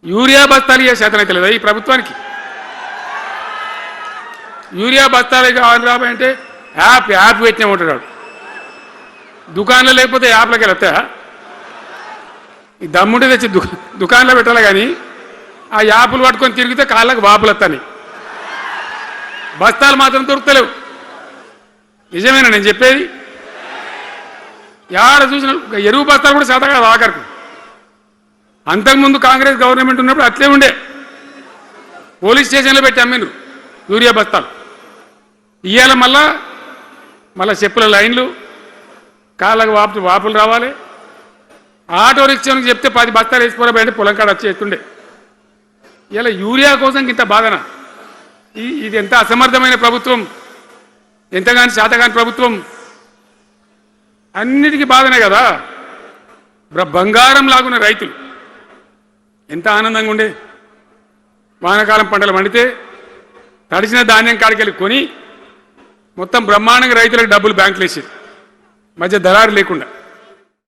Urea బస్తాలు ఇయ్యే శాతం అయితే లేదా ఈ ప్రభుత్వానికి? యూరియా బస్తాలు కావాలి రాబోయంటే యాప్ పెట్టినే ఉంటాడు. దుకాణంలో లేకపోతే యాప్లోకి వెళ్తాయా? ఈ దమ్ముంటే తెచ్చి దుకాణంలో పెట్టాలి కానీ ఆ యాప్లు పట్టుకొని తిరిగితే కాళ్ళకు వాపులు వస్తాయి. బస్తాలు మాత్రం దొరుకుతలేవు. నిజమేనా నేను చెప్పేది? యాడ చూసిన ఎరువు బస్తాలు కూడా శాతం కాదు ఆఖరికి. అంతకుముందు కాంగ్రెస్ గవర్నమెంట్ ఉన్నప్పుడు అట్లే ఉండే, పోలీస్ స్టేషన్లో పెట్టి అమ్మిండ్రు యూరియా బస్తాలు. ఇవాళ మళ్ళా చెప్పుల లైన్లు, కాళ్ళకు వాపులు రావాలి. ఆటో రిక్షానికి చెప్తే 10 బస్తాలు వేసుకోరా బయట పొలం కాడ వచ్చి ఎత్తుండే. ఇలా యూరియా కోసం ఇంత బాధన. ఇది ఎంత అసమర్థమైన ప్రభుత్వం, ఎంతగాని శాతగాని ప్రభుత్వం. అన్నిటికీ బాధనే కదా. బంగారం లాగున్న రైతులు ఎంత ఆనందంగా ఉండే. వానాకాలం పంటలు పండితే తడిసిన ధాన్యం కాడికెళ్ళి కొని మొత్తం బ్రహ్మాండంగా రైతులకు డబ్బులు బ్యాంకులు వేసేది, మధ్య దళారు లేకుండా.